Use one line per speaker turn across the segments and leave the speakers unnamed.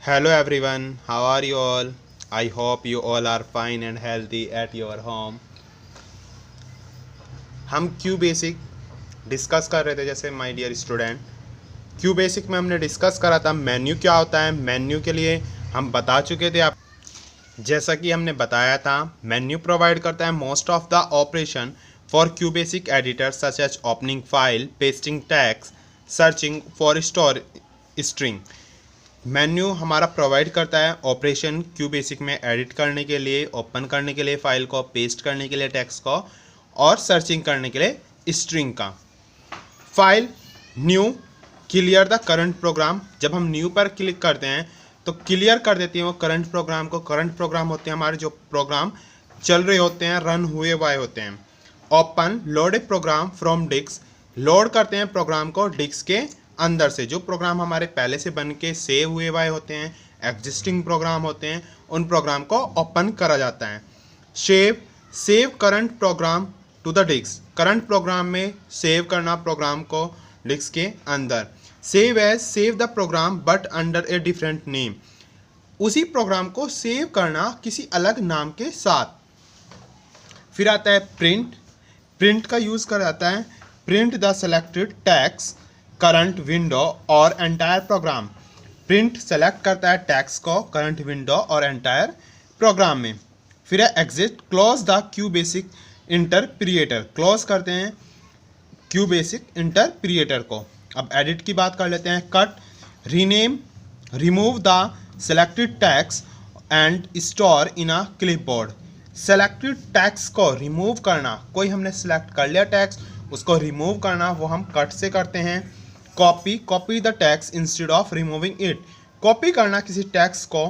Hello everyone, how are you all? I hope you all are fine and healthy at your home. हम Q basic discuss कर रहे थे जैसे my dear student. Q basic में हमने discuss करा था मेन्यू क्या होता है। मेन्यू के लिए हम बता चुके थे आप, जैसा कि हमने बताया था मेन्यू प्रोवाइड करता है most of the operation for Q basic editor such as opening file, pasting tags, searching for store string. Menu हमारा प्रोवाइड करता है ऑपरेशन क्यू बेसिक में एडिट करने के लिए, ओपन करने के लिए फाइल को, पेस्ट करने के लिए टेक्स्ट को और सर्चिंग करने के लिए स्ट्रिंग का। File new clear the current program. जब हम न्यू पर क्लिक करते हैं तो क्लियर कर देती है वो करंट प्रोग्राम को। करंट प्रोग्राम होते हैं हमारे जो प्रोग्राम चल रहे होते हैं, रन हुए हुए होते हैं। Open load a program from disk, load करते हैं प्रोग्राम को डिस्क के अंदर से। जो प्रोग्राम हमारे पहले से बन के सेव हुए हुए होते हैं, एग्जिस्टिंग प्रोग्राम होते हैं, उन प्रोग्राम को ओपन करा जाता है। Save current program to the disk, current program में सेव करना प्रोग्राम को डिस्क के अंदर। Save the program but under a different name, उसी प्रोग्राम को सेव करना किसी अलग नाम के साथ। फिर आता है प्रिंट का यूज़ करा जाता है। Print the selected text current window और एंटायर प्रोग्राम। प्रिंट सेलेक्ट करता है टेक्स्ट को करंट विंडो और एंटायर प्रोग्राम में। फिर है exit, close the Q basic interpreter, close करते हैं क्यू बेसिक इंटरप्रिएटर को। अब एडिट की बात कर लेते हैं। Cut, rename, remove the selected text and store in a clipboard. Selected text को रिमूव करना, कोई हमने सेलेक्ट कर लिया टेक्स्ट, उसको रिमूव करना वो हम कट से करते हैं। Copy the text instead of removing it, copy करना किसी टेक्स्ट को।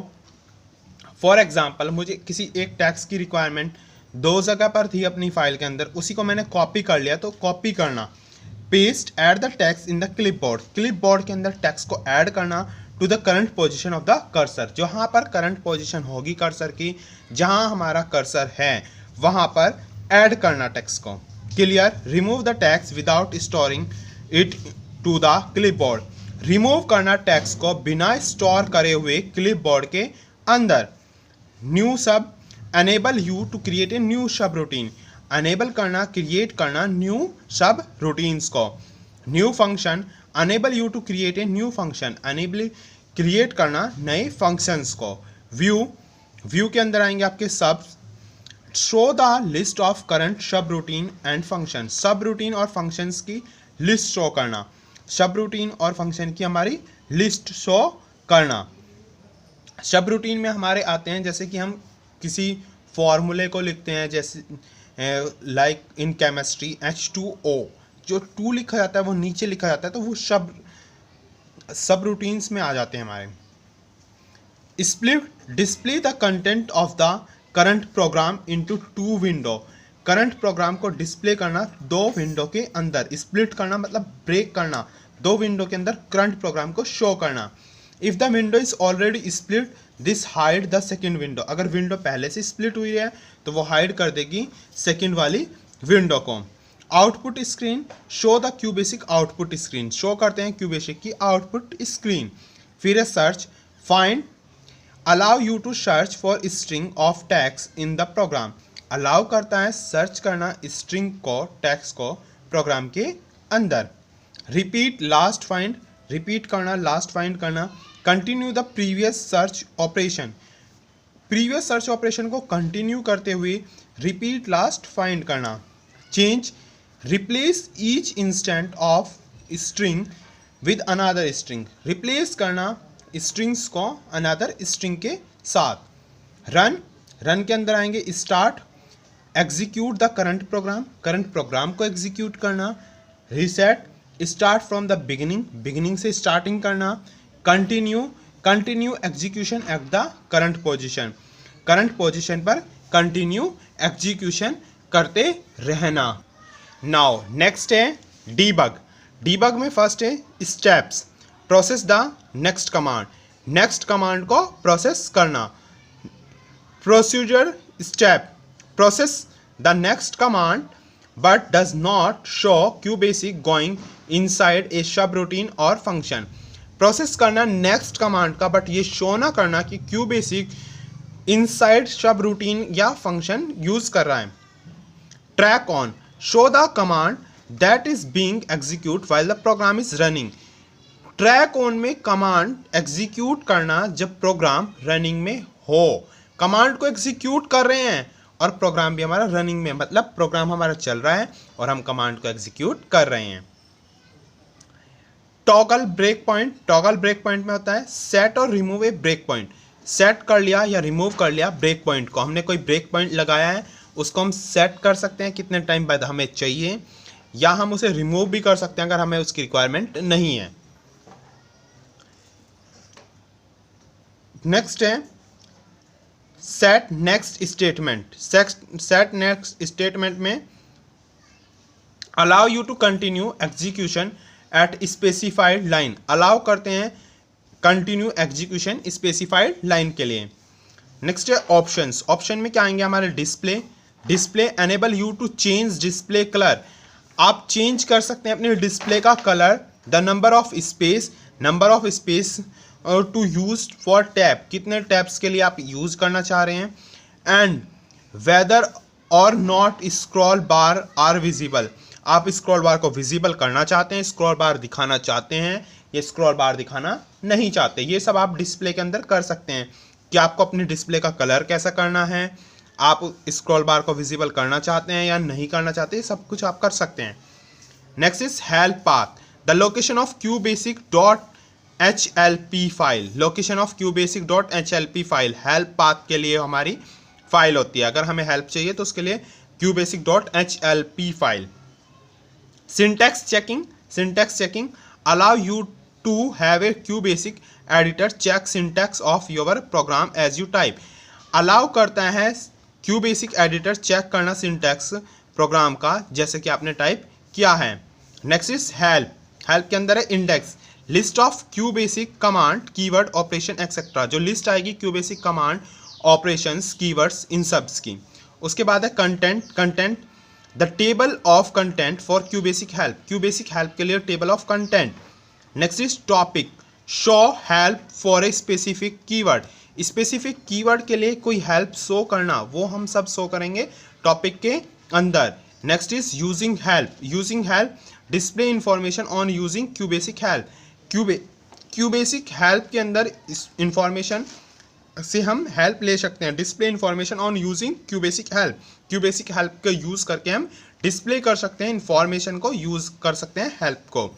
फॉर एग्जाम्पल मुझे किसी एक टेक्स्ट की रिक्वायरमेंट दो जगह पर थी अपनी फाइल के अंदर, उसी को मैंने कॉपी कर लिया तो कॉपी करना। Paste add the text in the clipboard, clipboard के अंदर टेक्स्ट को ऐड करना to the current position of the cursor, जहाँ पर करंट पोजीशन होगी कर्सर की, जहाँ हमारा कर्सर है वहाँ पर ऐड करना टेक्स्ट को। Clear, remove the text without storing it to the clipboard, remove करना टेक्स्ट को बिना स्टोर करे हुए क्लिपबोर्ड के अंदर। New sub, enable you to create a new subroutine, enable करना, क्रिएट करना न्यू सब रूटीन्स को। New function, enable you to create a new function, enable create करना नए फंक्शंस को। व्यू के अंदर आएंगे आपके सब, show the list of current सब रूटीन एंड फंक्शन, सब रूटीन और फंक्शंस की लिस्ट शो करना, सब रूटीन और फंक्शन की हमारी लिस्ट शो करना। सब रूटीन में हमारे आते हैं जैसे कि हम किसी फॉर्मूले को लिखते हैं, जैसे लाइक इन केमिस्ट्री H2O, जो 2 लिखा जाता है वो नीचे लिखा जाता है, तो वो सब रूटीन्स में आ जाते हैं हमारे। Split, display the content of the current program into 2 window, current program को डिस्प्ले करना 2 विंडो के अंदर। स्प्लिट करना मतलब ब्रेक करना, 2 विंडो के अंदर करंट प्रोग्राम को शो करना। If the window is already split this hide the second window, अगर विंडो पहले से स्प्लिट हुई है तो वो हाइड कर देगी सेकेंड वाली विंडो को। Output screen, show the Q basic output screen, show करते हैं क्यू बेसिक की आउटपुट स्क्रीन। फिर है search, find, allow you to search for string of text in the program, allow करता है सर्च करना स्ट्रिंग को, टेक्स्ट को प्रोग्राम के अंदर। रिपीट लास्ट फाइंड, रिपीट करना, लास्ट फाइंड करना। Continue the previous search operation, previous search operation को कंटिन्यू करते हुए रिपीट लास्ट फाइंड करना। Change, replace each instant of string with another string, replace करना स्ट्रिंग्स को अनदर स्ट्रिंग के साथ। रन के अंदर आएंगे start, execute the current program, current program को एग्जीक्यूट करना। Reset, start from the beginning, beginning से स्टार्टिंग करना। Continue execution at the current position, current position पर कंटिन्यू एग्जीक्यूशन करते रहना। नाउ नेक्स्ट है डीबग, डीबग में फर्स्ट है steps, process the next command, next command को प्रोसेस करना। Procedure step, process the next command but does not show QBasic going inside a subroutine or function, process करना next command का, but ये show ना करना कि Q basic inside subroutine या function use कर रहा है। Track on, show the command that is being execute while the program is running. Track on में कमांड एग्जीक्यूट करना जब प्रोग्राम रनिंग में हो। कमांड को एग्जीक्यूट कर रहे हैं और प्रोग्राम भी हमारा रनिंग में, मतलब प्रोग्राम हमारा चल रहा है और हम कमांड को एग्जीक्यूट कर रहे हैं। Toggle break point, toggle break point में होता है सेट और remove a break point. Set कर लिया या रिमूव कर लिया ब्रेक पॉइंट को, हमने कोई ब्रेक पॉइंट लगाया है उसको हम सेट कर सकते हैं कितने टाइम बाद हमें चाहिए, या हम उसे रिमूव भी कर सकते हैं अगर हमें उसकी रिक्वायरमेंट नहीं है। नेक्स्ट है set next statement. Set next statement में allow you to continue execution at specified line, allow करते हैं कंटिन्यू एग्जीक्यूशन स्पेसिफाइड लाइन के लिए। नेक्स्ट है ऑप्शंस। ऑप्शन में क्या आएंगे हमारे display. Display enable you to change display colour, आप चेंज कर सकते हैं अपने डिस्प्ले का colour. The number of space, number of space to use for tab, कितने टैब्स के लिए आप यूज करना चाह रहे हैं। एंड वेदर और not scroll bar are visible, आप स्क्रॉल बार को विजिबल करना चाहते हैं, स्क्रॉल बार दिखाना चाहते हैं, ये स्क्रॉल बार दिखाना नहीं चाहते। ये सब आप डिस्प्ले के अंदर कर सकते हैं कि आपको अपने डिस्प्ले का कलर कैसा करना है, आप स्क्रॉल बार को विजिबल करना चाहते हैं या नहीं करना चाहते, ये सब कुछ आप कर सकते हैं। Next is help path, the location of QBasic.HLP file. Location of QBasic.HLP file help path के लिए हमारी फाइल होती है। अगर हमें हेल्प चाहिए तो उसके लिए QBasic.HLP file. Syntax checking, syntax checking allow you to have a QBasic editor check syntax of your program as you type। allow करता है QBasic editor चेक करना syntax प्रोग्राम का जैसे कि आपने टाइप किया है। नेक्स्ट इज हेल्प, हेल्प के अंदर है index, list of QBasic command keyword operation etcetera, जो लिस्ट आएगी QBasic command operations keywords in subs की। उसके बाद है content, content the table of content for QBasic help, QBasic help के लिए table of content. Next is topic, show help for a specific keyword, specific keyword के लिए कोई help show करना, वो हम सब शो करेंगे टॉपिक के अंदर। Next is using help, using help display information on using QBasic help. QBasic help के अंदर इंफॉर्मेशन से हम हेल्प ले सकते हैं, display information on using QBasic help. QBasic help का यूज़ करके हम डिस्प्ले कर सकते हैं, इंफॉर्मेशन को यूज़ कर सकते हैं हेल्प को।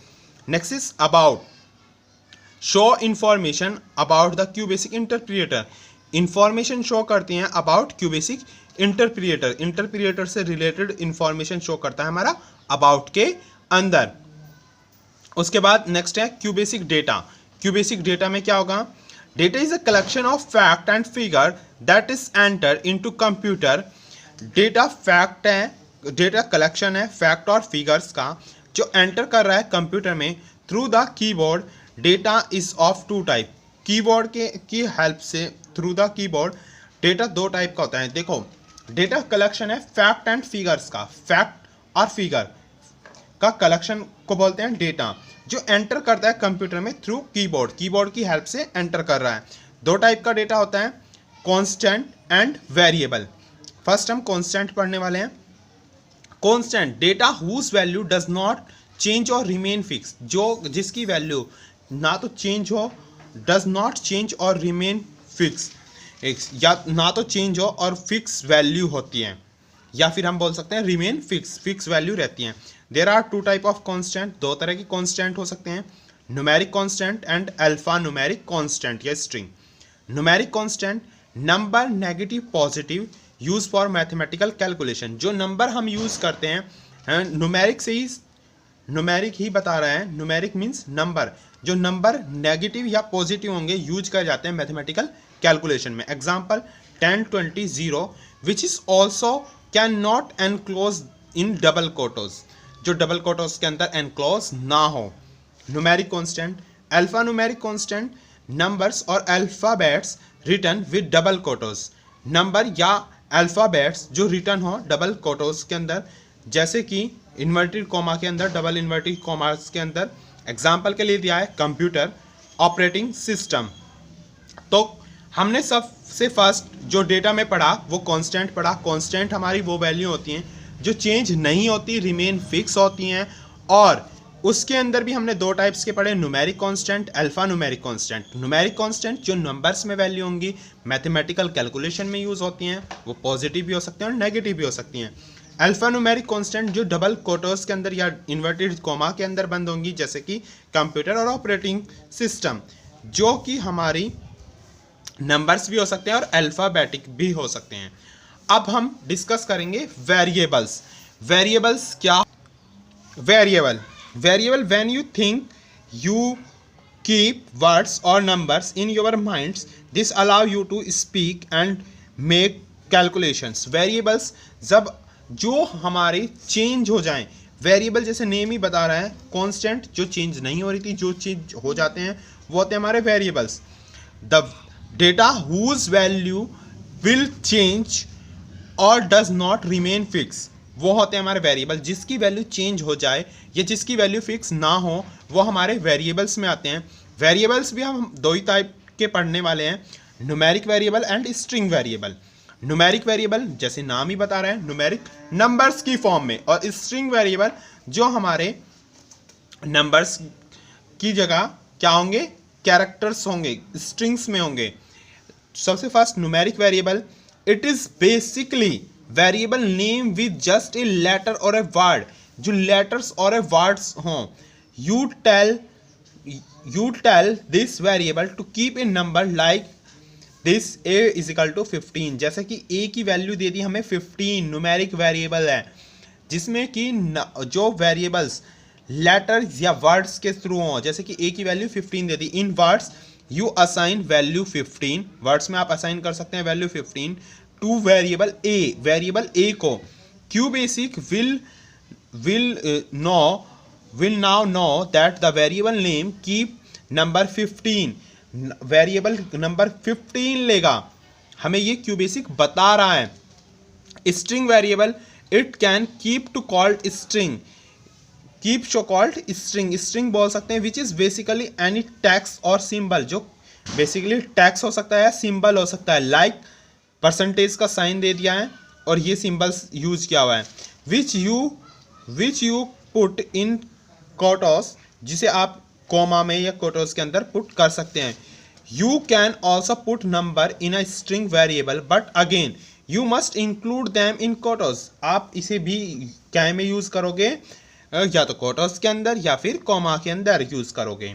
Next is about, show information about the QBasic interpreter, information show करती हैं अबाउट QBasic इंटरप्रिएटर, इंटरप्रिएटर से रिलेटेड इंफॉर्मेशन शो करता है हमारा अबाउट के अंदर। उसके बाद नेक्स्ट है QBasic डेटा। QBasic डेटा में क्या होगा, data is a collection of fact and figure that is enter into computer. Data fact है, डेटा कलेक्शन है फैक्ट और फिगर्स का जो एंटर कर रहा है कंप्यूटर में through the keyboard. Data is of two type, keyboard के की हेल्प से थ्रू द कीबोर्ड डेटा दो टाइप का होता है। देखो डेटा कलेक्शन है फैक्ट एंड फिगर्स का, फैक्ट और फिगर का कलेक्शन को बोलते हैं डेटा, जो एंटर करता है कंप्यूटर में थ्रू कीबोर्ड, कीबोर्ड की हेल्प से एंटर कर रहा है। दो टाइप का डेटा होता है, कांस्टेंट एंड वेरिएबल। फर्स्ट हम कांस्टेंट पढ़ने वाले हैं। Constant data whose value does not change और रिमेन फिक्स, जो जिसकी वैल्यू ना तो चेंज हो, डज नॉट चेंज और रिमेन फिक्स, या ना तो चेंज हो और फिक्स वैल्यू होती है, या फिर हम बोल सकते हैं रिमेन फिक्स, फिक्स वैल्यू रहती हैं। There are two type of constant, दो तरह की कांस्टेंट हो सकते हैं, numeric constant and alpha numeric constant या string. Numeric constant number negative positive use for mathematical calculation, जो नंबर हम यूज करते हैं न्यूमेरिक से ही, न्यूमेरिक ही बता रहा है, न्यूमेरिक मीन्स नंबर, जो नंबर नेगेटिव या पॉजिटिव होंगे यूज कर जाते हैं मैथमेटिकल कैलकुलेशन में। Example 10, 20, 0 which is also can not enclose in double quotes, जो डबल कोटोज के अंदर एनक्लोज ना हो। Numeric constant, alpha numeric constant numbers और alphabets written with double quotes, number या अल्फाबेट्स जो रिटन हो डबल कोटोज के अंदर, जैसे कि इन्वर्टेड कॉमा के अंदर, डबल इन्वर्टेड कॉमास के अंदर। एग्जाम्पल के लिए दिया है कंप्यूटर ऑपरेटिंग सिस्टम। तो हमने सबसे फर्स्ट जो डेटा में पढ़ा वो कांस्टेंट पढ़ा। कांस्टेंट हमारी वो वैल्यू होती हैं जो चेंज नहीं होती, रिमेन फिक्स होती हैं। और उसके अंदर भी हमने दो टाइप्स के पढ़े, numeric constant, alpha numeric constant. Numeric constant जो नंबर्स में वैल्यू होंगी, मैथमेटिकल कैलकुलेशन में यूज़ होती हैं, वो पॉजिटिव भी हो सकती हैं और नेगेटिव भी हो सकती हैं। अल्फा न्यूमेरिक कांस्टेंट जो डबल कोटोस के अंदर या इन्वर्टेड कोमा के अंदर बंद होंगी, जैसे कि कंप्यूटर और ऑपरेटिंग सिस्टम, जो कि हमारी नंबर्स भी हो सकते हैं और अल्फ़ाबेटिक भी हो सकते हैं। अब हम डिस्कस करेंगे वेरिएबल्स। वेरिएबल्स क्या? Variable when you think you keep words or numbers in your minds, this allow you to speak and make calculations. Variables जब जो हमारे चेंज हो जाएं, वेरिएबल जैसे नेम ही बता रहा है, कांस्टेंट जो चेंज नहीं हो रही थी, जो चेंज हो जाते हैं वो होते हैं हमारे variables. The data whose value will change और डज नॉट रिमेन फिक्स, वो होते हैं हमारे वेरिएबल। जिसकी वैल्यू चेंज हो जाए या जिसकी वैल्यू फिक्स ना हो वो हमारे वेरिएबल्स में आते हैं। वेरिएबल्स भी हम दो ही टाइप के पढ़ने वाले हैं, numeric variable and string variable. Numeric variable जैसे नाम ही बता रहे हैं, न्यूमेरिक नंबर्स की फॉर्म में, और स्ट्रिंग वेरिएबल जो हमारे नंबर्स की जगह क्या होंगे, कैरेक्टर्स होंगे, स्ट्रिंग्स में होंगे। सबसे first numeric variable, it is basically variable name with just a letter और ए वर्ड, जो लेटर्स और ए वर्ड्स हों। You tell this variable to keep a number like this, a is equal to 15, जैसे कि ए की value दे दी हमें 15, numeric variable है, जिसमें कि जो वेरिएबल्स लेटर्स या वर्ड्स के थ्रू हों, जैसे कि ए की value 15 they the, in words you assign value 15, words में आप असाइन कर सकते हैं वैल्यू 15 टू वेरिएबल ए, वेरिएबल ए को। Q basic will now know that the variable name keep number 15, variable number 15 लेगा, हमें ये क्यू बेसिक बता रहा है। String variable, it can keep to called string, keep show called string, string बोल सकते हैं, which is basically any text और सिंबल, जो बेसिकली टेक्स्ट हो सकता है या सिंबल हो सकता है। लाइक परसेंटेज का साइन दे दिया है और ये सिंबल्स यूज किया हुआ है। विच यू पुट इन कोटोस, जिसे आप कोमा में या कोटोस के अंदर पुट कर सकते हैं। You can also put number in a string variable, but again you must include them in quotes, आप इसे भी क्या में यूज करोगे, या तो कोटोस के अंदर या फिर कोमा के अंदर यूज करोगे।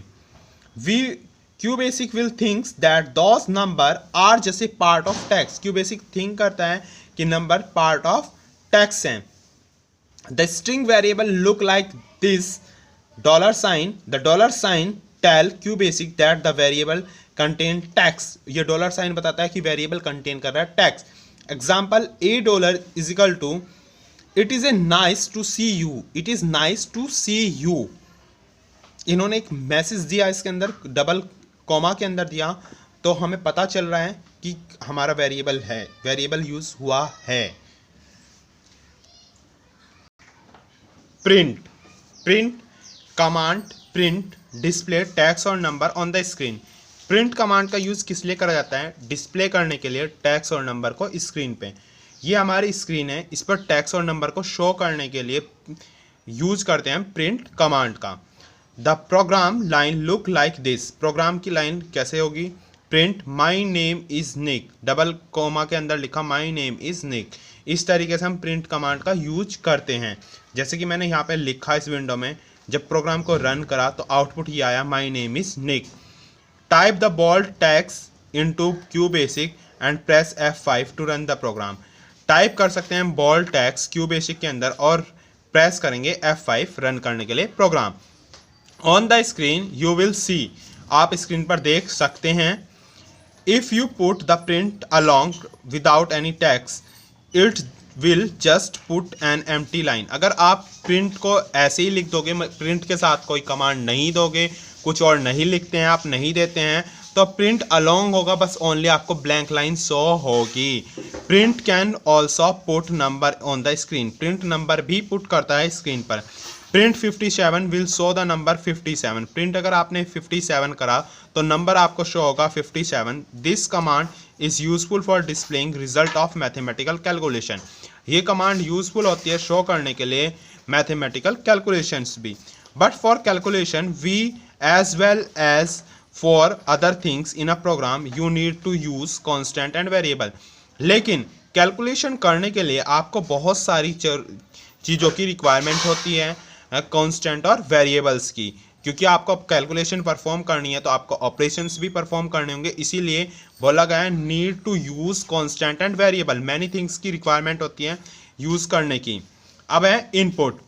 QBasic will thinks that those number are just a part of text. QBasic think करता है कि नंबर पार्ट ऑफ टेक्स्ट हैं। The string variable look like this $sign. The $sign tell QBasic that the variable contain text. ये $sign बताता है कि variable contain कर रहा है text. Example, $a is equal to it is a nice to see you. It is nice to see you. इन्होंने एक message दिया, इसके अंदर डबल कॉमा के अंदर दिया, तो हमें पता चल रहा है कि हमारा वेरिएबल है, वेरिएबल यूज हुआ है। Print command, print display text और number on the screen. Print command का यूज किस लिए करा जाता है, डिस्प्ले करने के लिए टेक्स्ट और नंबर को स्क्रीन पे। ये हमारी स्क्रीन है, इस पर टेक्स्ट और नंबर को शो करने के लिए यूज करते हैं प्रिंट कमांड का। The program line look like this, program की लाइन कैसे होगी, print my name is Nick, double comma के अंदर लिखा माई नेम इज निक। इस तरीके से हम प्रिंट कमांड का यूज करते हैं। जैसे कि मैंने यहाँ पे लिखा इस विंडो में, जब प्रोग्राम को रन करा तो आउटपुट ही आया my name is Nick. Type the bold text into QBasic and press F5 to run the program. Type कर सकते हैं बोल्ड टेक्स्ट QBasic के अंदर और प्रेस करेंगे F5 रन करने के लिए program. On the screen you will see, आप स्क्रीन पर देख सकते हैं, if you put the print along without any text it will just put an empty line. अगर आप प्रिंट को ऐसे ही लिख दोगे, प्रिंट के साथ कोई कमांड नहीं दोगे, कुछ और नहीं लिखते हैं आप, नहीं देते हैं, तो प्रिंट अलॉन्ग होगा, बस ओनली आपको ब्लैंक लाइन शो होगी। Print can also put number on the screen, print number भी पुट करता है स्क्रीन पर। Print 57 will show the number 57। Print अगर आपने 57 करा तो नंबर आपको शो होगा 57। This command is useful for displaying result of mathematical calculation. ये कमांड यूजफुल होती है शो करने के लिए मैथमेटिकल कैलकुलेशंस भी। But for calculation we as well as for other things in a program you need to use constant and variable. लेकिन calculation करने के लिए आपको बहुत सारी चीज़ों की रिक्वायरमेंट होती है, कांस्टेंट और वेरिएबल्स की, क्योंकि आपको अब कैलकुलेशन परफॉर्म करनी है तो आपको ऑपरेशंस भी परफॉर्म करने होंगे। इसीलिए बोला गया है need to use constant and variable. Many things की रिक्वायरमेंट होती है यूज़ करने की। अब है input.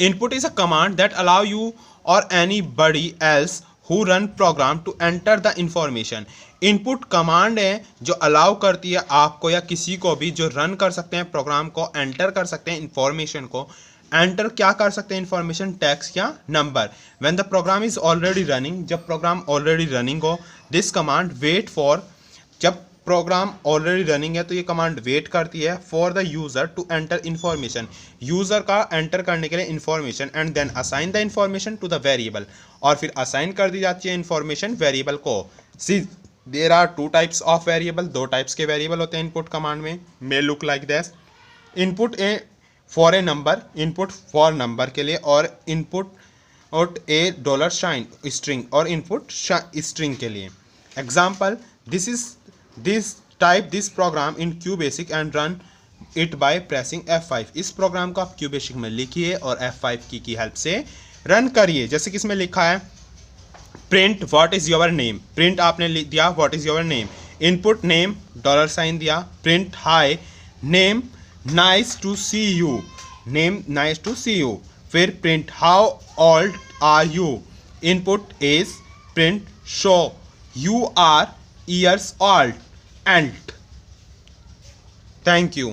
Input is a command that allow you और anybody else who run program to enter the information. Input command है जो अलाउ करती है आपको या किसी को भी जो रन कर सकते हैं प्रोग्राम को, एंटर कर सकते हैं इंफॉर्मेशन को। एंटर क्या कर सकते हैं इंफॉर्मेशन, टेक्स्ट या number. When the program is already running, जब प्रोग्राम ऑलरेडी रनिंग हो, दिस कमांड वेट फॉर, जब प्रोग्राम ऑलरेडी रनिंग है तो ये कमांड वेट करती है for the user to enter information, user का एंटर करने के लिए information, and then assign the information to the variable, और फिर असाइन कर दी जाती है इन्फॉर्मेशन वेरिएबल को। See there are two types of variable, दो टाइप्स के वेरिएबल होते हैं इनपुट कमांड में। May look like this, input A for A number, input for number के लिए, और इनपुट और ए डॉलर साइन स्ट्रिंग, और इनपुट स्ट्रिंग के लिए। Example, this type this program in QBasic and run it by pressing F5। इस programme को आप QBasic में लिखिए और F5 की हेल्प से रन करिए। जैसे कि इसमें लिखा है print what is your name, print आपने लिख दिया what is your name, input name dollar sign दिया, print hi name nice to see you, name nice to see you, फिर print how old are you, input age, print show you are years old, and thank you।